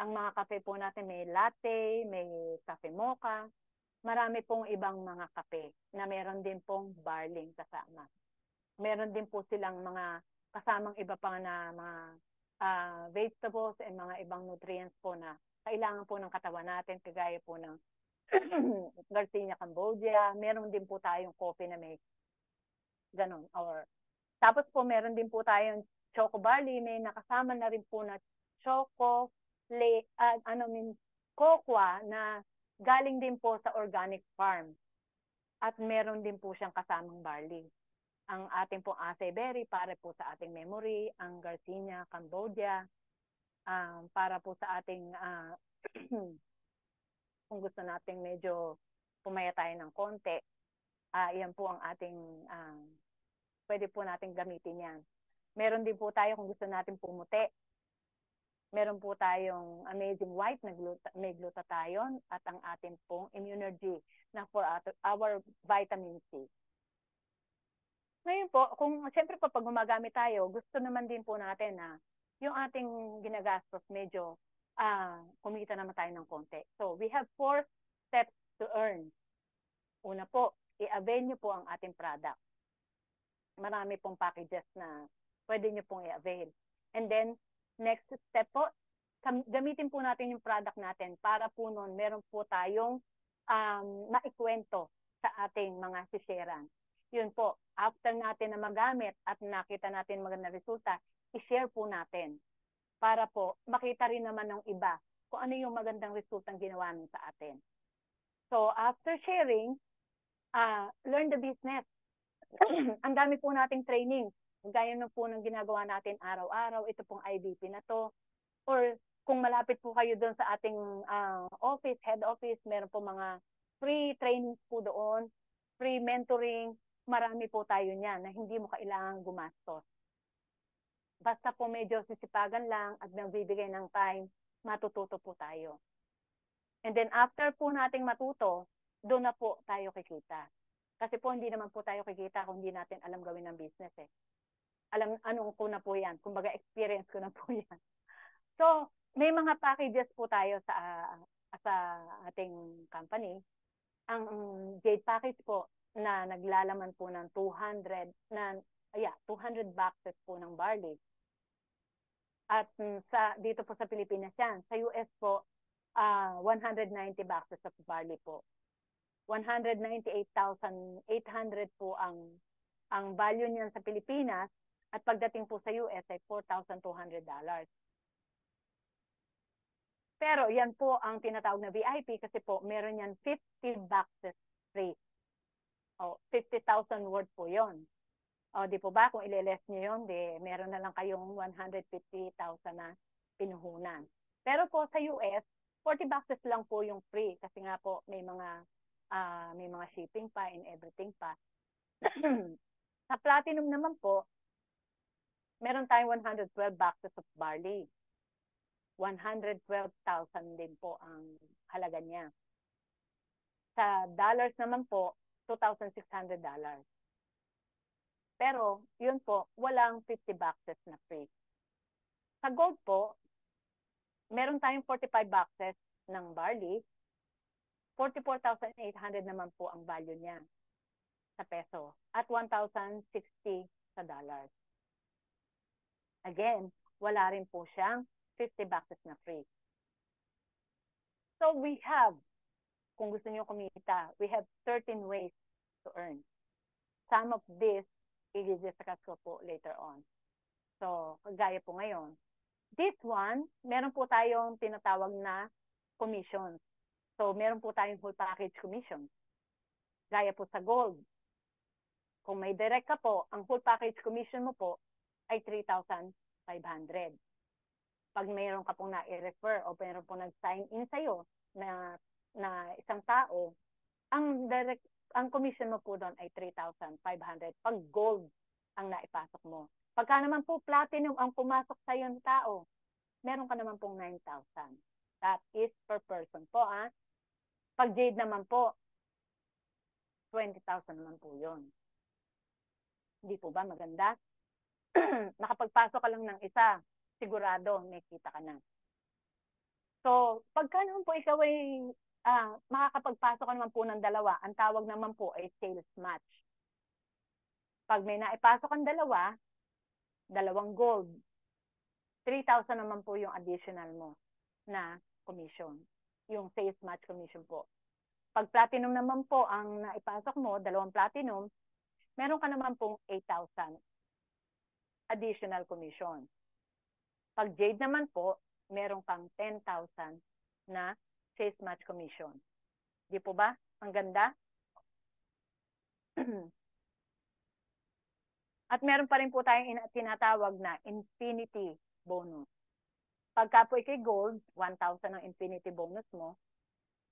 ang mga kape po natin may latte, may cafe mocha, marami pong ibang mga kape na meron din pong barley kasama. Meron din po silang mga kasamang iba pa na mga vegetables and mga ibang nutrients po na kailangan po ng katawan natin, kagaya po ng Garcinia Cambogia. Meron din po tayong coffee na may ganon. Tapos po meron din po tayong choco barley, may nakasama na rin po na cocoa na galing din po sa organic farm. At meron din po siyang kasamang barley. Ang ating pong acai berry para po sa ating memory, ang Garcinia Cambogia, para po sa ating kung gusto nating medyo pumaya tayo ng konti, yan po ang ating pwede po nating gamitin yan. Meron din po tayo kung gusto natin pumuti. Meron po tayong Amazing White na may glutathione at ang ating pong Immunergy na for our vitamin C. Ngayon po, kung siyempre po pag gumagamit tayo, gusto naman din po natin na yung ating ginagastos medyo kumita naman tayo ng konti. So, we have 4 steps to earn. Una po, i-avail nyo po ang ating product. Marami pong packages na pwede nyo pong i-avail. And then, next step po, gamitin po natin yung product natin para po nun, meron po tayong maikwento sa ating mga sisharean. Yun po, after natin na magamit at nakita natin magandang resulta, i-share po natin para po makita rin naman ng iba kung ano yung magandang resultang ginawa nun sa atin. So, after sharing, learn the business. Ang dami po nating training. Gaya na po ng ginagawa natin araw-araw, ito pong IBP na to. Or kung malapit po kayo doon sa ating office, head office, meron po mga free trainings po doon, free mentoring, marami po tayo niyan na hindi mo kailangan gumastos. Basta po medyo sisipagan lang at nagbibigay ng time, matututo po tayo. And then after po nating matuto, doon na po tayo kikita. Kasi po hindi naman po tayo kikita kung hindi natin alam gawin ng business eh. Alam anong ko na po yan. Kumbaga experience ko na po yan. So, may mga packages po tayo sa ating company. Ang Jade package po na naglalaman po ng 200 boxes po ng barley. At dito po sa Pilipinas yan. Sa US po, 190 boxes of barley po. 198,800 po ang value niyan sa Pilipinas at pagdating po sa US ay $4,200. Pero yan po ang tinatawag na VIP kasi po meron yan 50 boxes free. 50,000 worth po yon. Di po ba kung ile-less nyo yun, meron na lang kayong 150,000 na pinuhunan. Pero po sa US, 40 boxes lang po yung free kasi nga po may mga shipping pa and everything pa. Sa Platinum naman po, meron tayong 112 boxes of barley. 112,000 din po ang halaga niya. Sa dollars naman po, $2,600. Pero, yun po, walang 50 boxes na free. Sa gold po, meron tayong 45 boxes ng barley. 44,800 naman po ang value niya sa peso. At 1,060 sa dollars. Again, wala rin po siyang 50 boxes na free. So we have, kung gusto niyo kumita, we have 13 ways to earn. Some of this, i-discuss ko po later on. So, kagaya po ngayon. This one, meron po tayong tinatawag na commissions. So, meron po tayong full package commission. Gaya po sa gold. Kung may direct ka po, ang full package commission mo po ay 3,500. Pag mayroon ka pong na-refer o mayroon pong nag-sign in sa'yo na isang tao, ang commission mo po doon ay 3,500 pag gold ang naipasok mo. Pagka naman po platinum ang pumasok sa yung tao, meron ka naman pong 9,000. That is per person po. Pag jade naman po, 20,000 naman po yun. Hindi po ba maganda? Nakapagpasok ka lang ng isa, sigurado may kita ka na. So, pagka naman po ikaw ay makakapagpasok ka naman po ng dalawa, ang tawag naman po ay sales match. Pag may naipasok ang dalawang gold, 3,000 naman po yung additional mo na commission. Yung sales match commission po. Pag platinum naman po ang naipasok mo, dalawang platinum, meron ka naman pong 8,000 additional commission. Pag jade naman po, meron kang 10,000 na sales match commission. Di po ba? Ang ganda? At meron pa rin po tayong tinatawag na infinity bonus. Pagka po ikay gold, 1,000 ang infinity bonus mo.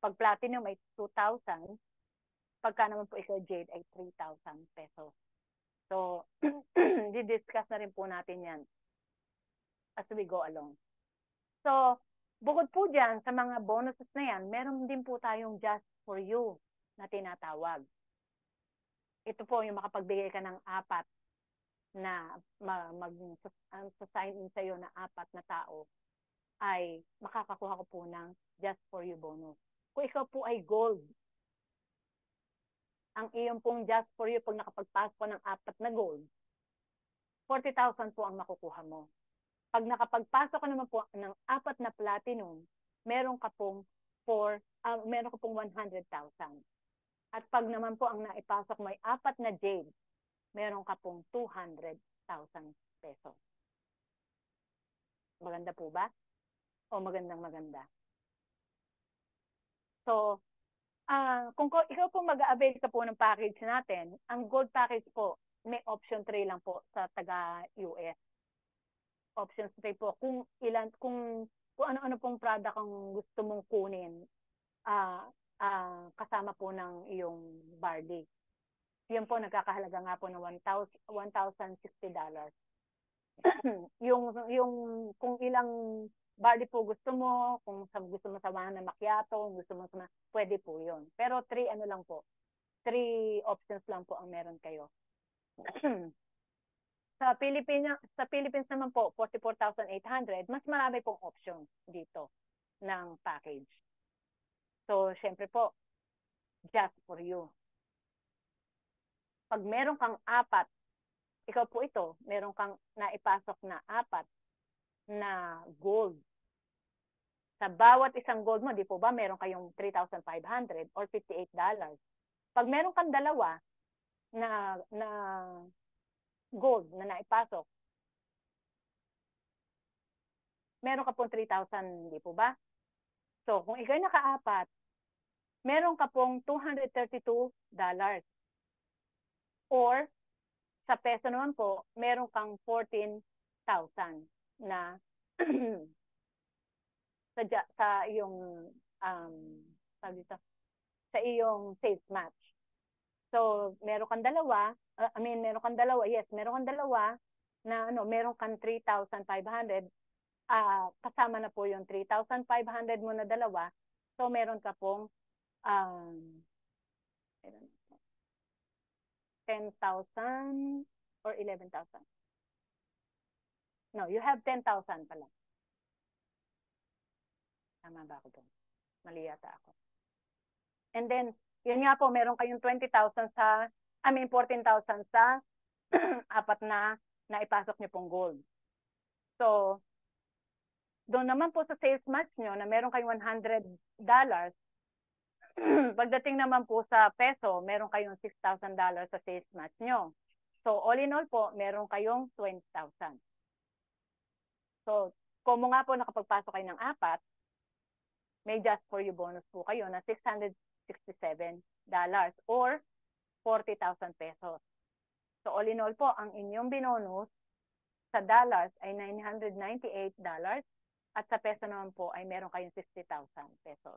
Pag platinum ay 2,000. Pagka naman po ikay jade ay 3,000 pesos. So, di-discuss na rin po natin yan as we go along. So, bukod po dyan sa mga bonuses na yan, meron din po tayong just for you na tinatawag. Ito po yung makapagbigay ka ng 4 na mag-sign in sa'yo na 4 na tao ay makakakuha ko po ng just for you bonus. Kung ikaw po ay gold, ang iyong pong just for you pag nakapagpasok ko ng 4 na gold, 40,000 po ang makukuha mo. Pag nakapagpasok ka naman po ng 4 na platinum, meron ka pong 100,000. At pag naman po ang naipasok mo ay 4 na jade, meron ka pong 200,000 pesos. Maganda po ba? O magandang-maganda? So, kung ikaw po mag-avail ka po ng package natin, ang gold package po, may option 3 lang po sa taga-US. Option 3 po, kung ano-ano pong product ang gusto mong kunin, kasama po ng iyong barley. Yun po, nagkakahalaga nga po ng $1,060. yung kung ilang barley po gusto mo, kung gusto mo samahan na macchiato, gusto mo pwede po yun. Pero 3 options lang po ang meron kayo. Sa Philippines naman po, 44,800, mas marami pong options dito ng package. So, syempre po, just for you. Pag meron kang 4, ikaw po ito, meron kang naipasok na 4 na gold. Sa bawat isang gold mo, di po ba, meron kayong 3,500 or $58. Pag meron kang 2 na gold na naipasok, meron ka pong 3,000, di po ba? So, kung ikaw naka-4, meron ka pong $232. Or, sa peso naman po, meron kang 14,000 na sa iyong sa iyong sales match. So, meron kang 2, meron kang 2, yes, meron kang 2 na meron kang 3,500, kasama na po yung 3,500 mo na 2. So, meron ka pong 10,000 or 11,000. No, you have 10,000 pala. Tama ba ako doon? Mali yata ako. And then, yun nga po, meron kayong 14,000 sa 4,000 sa 4 na naipasok niyo pong gold. So, doon naman po sa sales match nyo na meron kayong $100, pagdating naman po sa peso, meron kayong $6,000 sa sales match nyo. So, all in all po, meron kayong 20,000. So, kung nga po nakapagpasok kayo ng 4, may just for you bonus po kayo na $667 or 40,000 pesos. So, all in all po, ang inyong binonus sa dollars ay $998 at sa peso naman po ay meron kayong 60,000 pesos.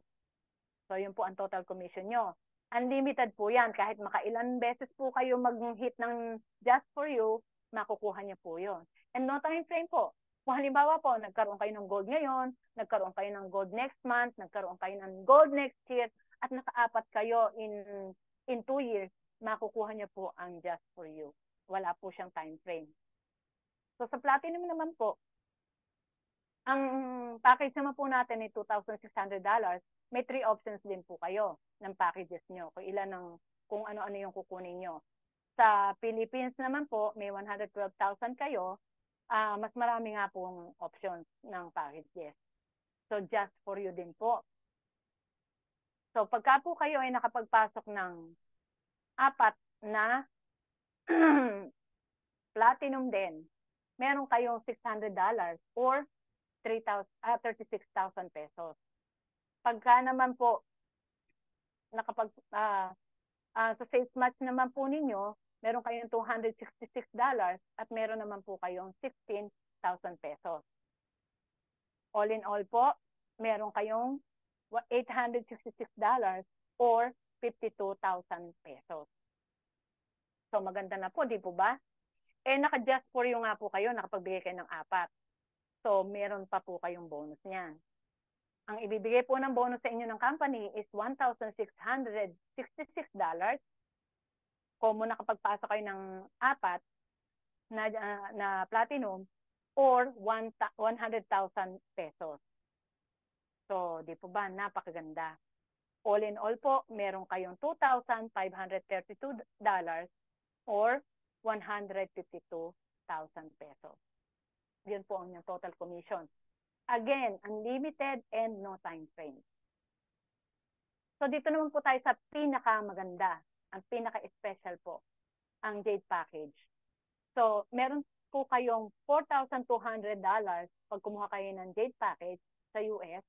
So, yun po ang total commission nyo. Unlimited po yan. Kahit makailan beses po kayo mag-hit ng just for you, makukuha niyo po yun. And no time frame po. Kung halimbawa po, nagkaroon kayo ng gold ngayon, nagkaroon kayo ng gold next month, nagkaroon kayo ng gold next year, at nakaapat kayo in 2 years, makukuha niyo po ang just for you. Wala po siyang time frame. So sa platinum naman po, ang package naman po natin ay $2,600. May 3 options din po kayo ng packages nyo. Kung ano-ano yung kukunin nyo. Sa Philippines naman po, may 112,000 kayo. Mas marami nga pong options ng packages. So just for you din po. So pagka po kayo ay nakapagpasok ng 4 na platinum din, meron kayong $600 or 36,000 pesos. Pagka naman po sa sales match naman po ninyo, meron kayong $266 at meron naman po kayong 16,000 pesos. All in all po, meron kayong $866 or 52,000 pesos. So maganda na po, di po ba? Naka-just for you nga po kayo, nakapagbigay kayo ng 4. So, meron pa po kayong bonus niyan. Ang ibibigay po ng bonus sa inyo ng company is $1,666 kung nakapagpasok kayo ng 4 na platinum or 100,000 pesos. So, di po ba? Napakaganda. All in all po, meron kayong $2,532 or 152,000 pesos. Yun po ang yung total commission. Again, unlimited and no time frame. So dito naman po tayo sa pinakamaganda, ang pinaka-special po, ang Jade Package. So meron po kayong $4,200 pag kumuha kayo ng Jade Package sa US.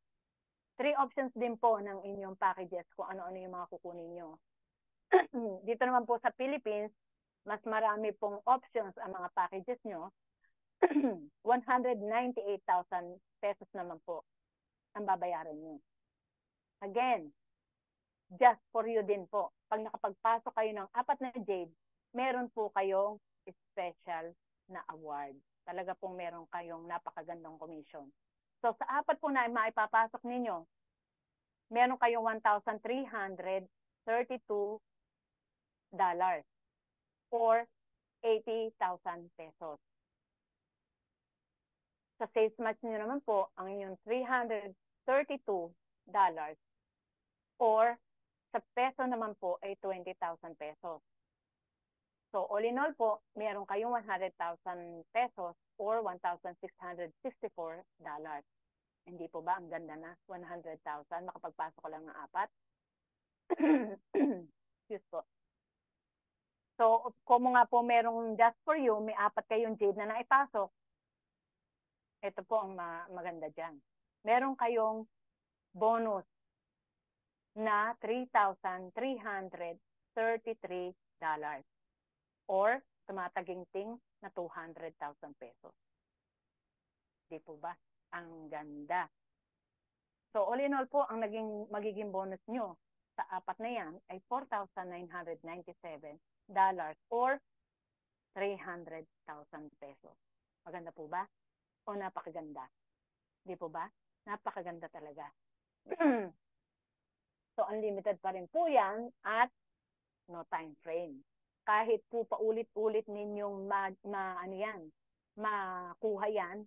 3 options din po ng inyong packages kung ano-ano yung mga kukunin nyo. Dito naman po sa Philippines, mas marami pong options ang mga packages nyo. 198,000 pesos naman po ang babayaran nyo. Again, just for you din po. Pag nakapagpasok kayo ng 4 na Jade, meron po kayong special na award. Talaga pong meron kayong napakagandang commission. So sa 4 po na maipapasok ninyo, meron kayong $1,332 or 80,000 pesos. Sa sales match nyo naman po, ang inyong $332 or sa peso naman po ay 20,000 pesos. So all in all po, meron kayong 100,000 pesos or $1,664. Hindi po ba ang ganda na? 100,000, makapagpasok ko lang ng 4. Excuse po. So kung nga po merong just for you, may 4 kayong Jade na naipasok, ito po ang maganda dyan. Meron kayong bonus na $3,333 or tumataginting na 200,000 pesos. Di po ba? Ang ganda. So all in all po, ang magiging bonus nyo sa 4 na yan ay $4,997 or 300,000 pesos. Maganda po ba? O napakaganda? Di po ba? Napakaganda talaga. So, unlimited pa rin po yan at no time frame. Kahit po paulit-ulit ninyong makuha yan,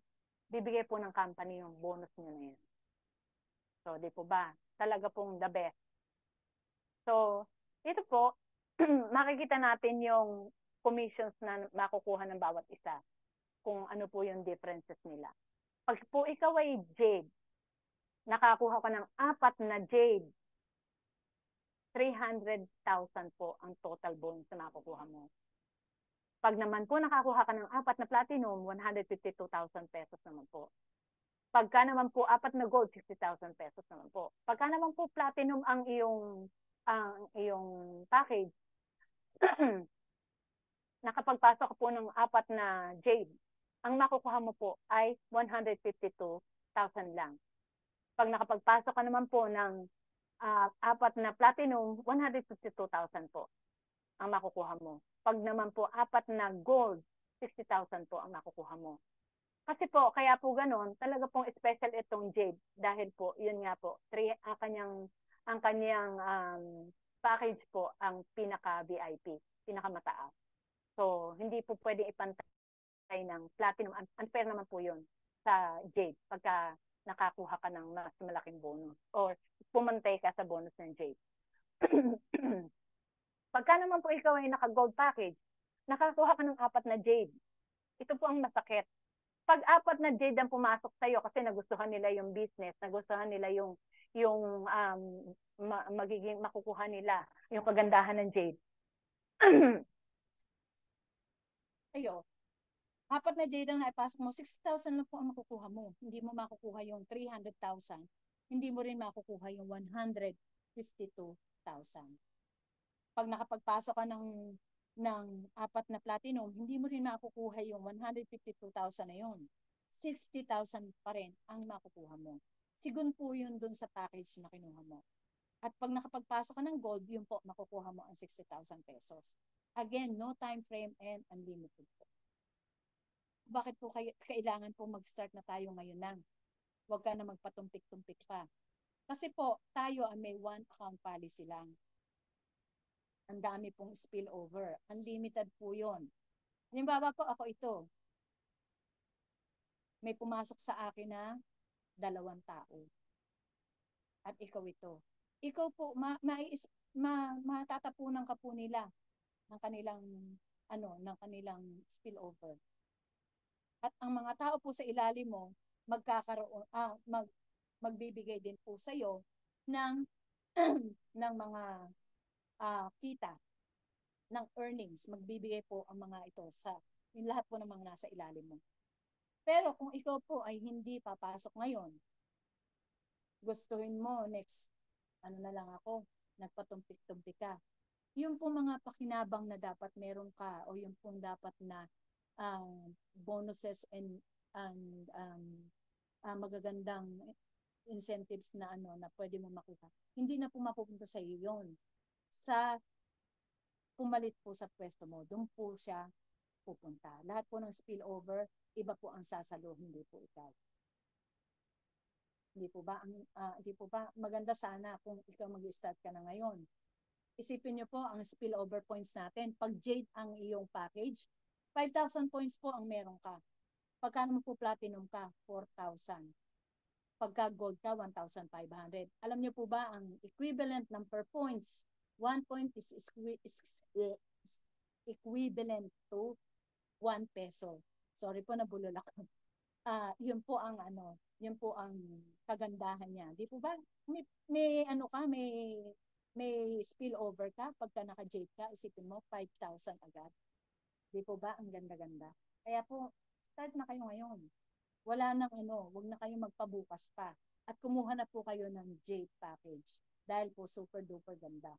bibigay po ng company yung bonus nyo na yan. So, di po ba? Talaga pong the best. So, ito po, makikita natin yung commissions na makukuha ng bawat isa. kung ano po yung differences nila. Pag po ikaw ay jade, nakakuha ka ng 4 na jade, 300,000 po ang total bonus na makukuha mo. Pag naman po nakakuha ka ng 4 na platinum, 152,000 pesos naman po. Pagka naman po 4 na gold, 60,000 pesos naman po. Pagka naman po platinum ang iyong package, nakapagpasok po ng 4 na jade, ang makukuha mo po ay 152,000 lang. Pag nakapagpasok ka naman po ng 4 na platinum, 152,000 po ang makukuha mo. Pag naman po 4 na gold, 60,000 po ang makukuha mo. Kasi po, kaya po ganon, talaga pong special itong jade. Dahil po, yun nga po, ang kanyang package po ang pinaka-VIP, pinaka-mataas. So, hindi po pwedeng ipantay ng platinum. Unfair naman po yun sa jade pagka nakakuha ka ng mas malaking bonus or pumantay ka sa bonus ng jade. Pagka naman po ikaw ay naka-gold package, nakakuha ka ng 4 na jade. Ito po ang masakit. Pag 4 na jade ang pumasok sa'yo kasi nagustuhan nila yung business, nagustuhan nila yung magiging makukuha nila, yung kagandahan ng jade. Ayo, 4 na jade ang naipasok mo, 60,000 lang po ang makukuha mo. Hindi mo makukuha yung 300,000. Hindi mo rin makukuha yung 152,000. Pag nakapagpasok ka ng 4 na platinum, hindi mo rin makukuha yung 152,000 na yun. 60,000 pa rin ang makukuha mo. Sigun po yun dun sa package na kinuha mo. At pag nakapagpasok ka ng gold, yun po, makukuha mo ang 60,000 pesos. Again, no time frame and unlimited po. Bakit po kailangan po mag-start na tayo ngayon lang? Huwag ka na magpatumpik-tumpik pa. Kasi po, tayo ay may one account policy lang. Ang dami pong spillover. Unlimited po yun. Halimbawa po, ako ito. May pumasok sa akin na 2 tao. At ikaw ito. Ikaw po, matatapunan ka po nila ng kanilang spillover. At ang mga tao po sa ilalim mo, magbibigay din po sa iyo ng ng mga kita, ng earnings. Magbibigay po ang mga ito sa yung lahat po ng mga nasa ilalim mo. Pero kung ikaw po ay hindi papasok ngayon, gustuhin mo next, na lang ako, nagpatumpik-tumpik ka. Yung po mga pakinabang na dapat meron ka o yung pong dapat na bonuses and magagandang incentives na na pwede mo makuha. Hindi na po mapupunta sa iyo yun. Sa pumalit po sa pwesto mo, doon po siya pupunta. Lahat po ng spillover, iba po ang sasalo, hindi po ikaw. Hindi po ba maganda sana kung ikaw mag-start ka na ngayon. Isipin niyo po ang spillover points natin. Pag jade ang iyong package, 5,000 points po ang meron ka. Pagka naman po platinum ka, 4,000. Pagka gold ka, 1,500. Alam niyo po ba ang equivalent ng per points? 1 point is equivalent to 1 peso. Sorry po, nabulol ako. Yun po ang yun po ang kagandahan niya. Di po ba? May spillover ka pagka naka-jade ka, isipin mo 5,000 agad. Di po ba? Ang ganda-ganda. Kaya po, start na kayo ngayon. Wala nang wag na kayo magpabukas pa. At kumuha na po kayo ng jade package. Dahil po super duper ganda.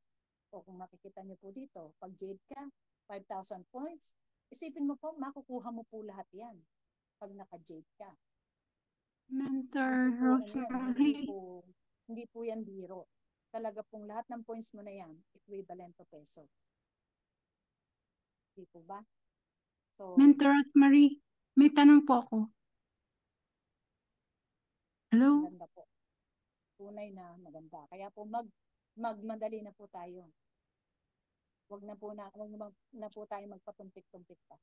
O kung makikita niyo po dito, pag jade ka, 5,000 points, isipin mo po, makukuha mo po lahat yan pag naka-jade ka. Mentor Rosemary. Hindi po yan biro. Talaga pong lahat ng points mo na yan, equivalent to peso. Hindi po ba? So, Mentor Rosemary, may tanong po ako. Hello? maganda po. Tunay na maganda. Kaya po magmadali na po tayo. Wag na po tayo magpatumpik-tumpik pa.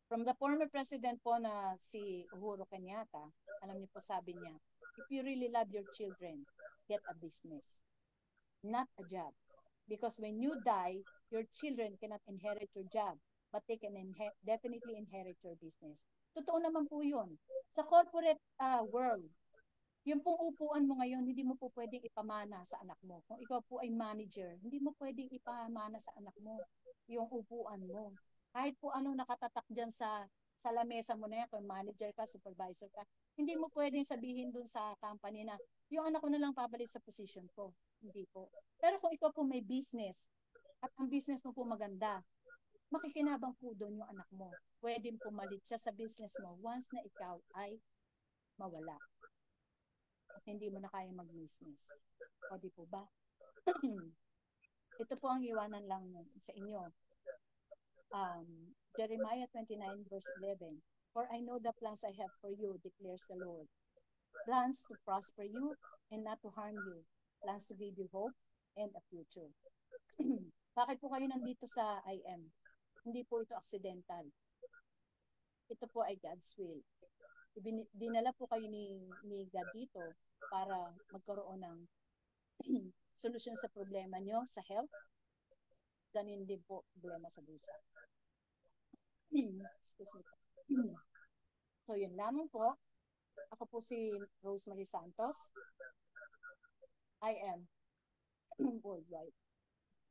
From the former president po na si Uhuru Kenyatta, alam niyo po sabi niya, if you really love your children, get a business, not a job. Because when you die, your children cannot inherit your job. but they can definitely inherit your business. Totoo naman po yun. Sa corporate world, yung pong upuan mo ngayon, hindi mo po pwedeng ipamana sa anak mo. Kung ikaw po ay manager, hindi mo pwedeng ipamana sa anak mo yung upuan mo. Kahit po anong nakatatak dyan sa lamesa mo na yan, kung manager ka, supervisor ka, hindi mo pwedeng sabihin dun sa company na, yung anak ko na lang papalit sa position ko. Hindi po. Pero kung ikaw po may business, at ang business mo po maganda, makikinabang po doon yung anak mo. Pwedeng pumalit siya sa business mo once na ikaw ay mawala. At hindi mo na kaya mag-business. O di po ba? Ito po ang iwanan lang sa inyo. Jeremiah 29 verse 11. For I know the plans I have for you, declares the Lord. Plans to prosper you and not to harm you. Plans to give you hope and a future. Bakit po kayo nandito sa IM? Hindi po ito accidental. Ito po ay God's will. Dinala po kayo ni God dito para magkaroon ng solusyon sa problema nyo sa health. Ganun din po problema sa busa. Excuse me. So yun lamang po. Ako po si Rosemary Santos. I am worldwide.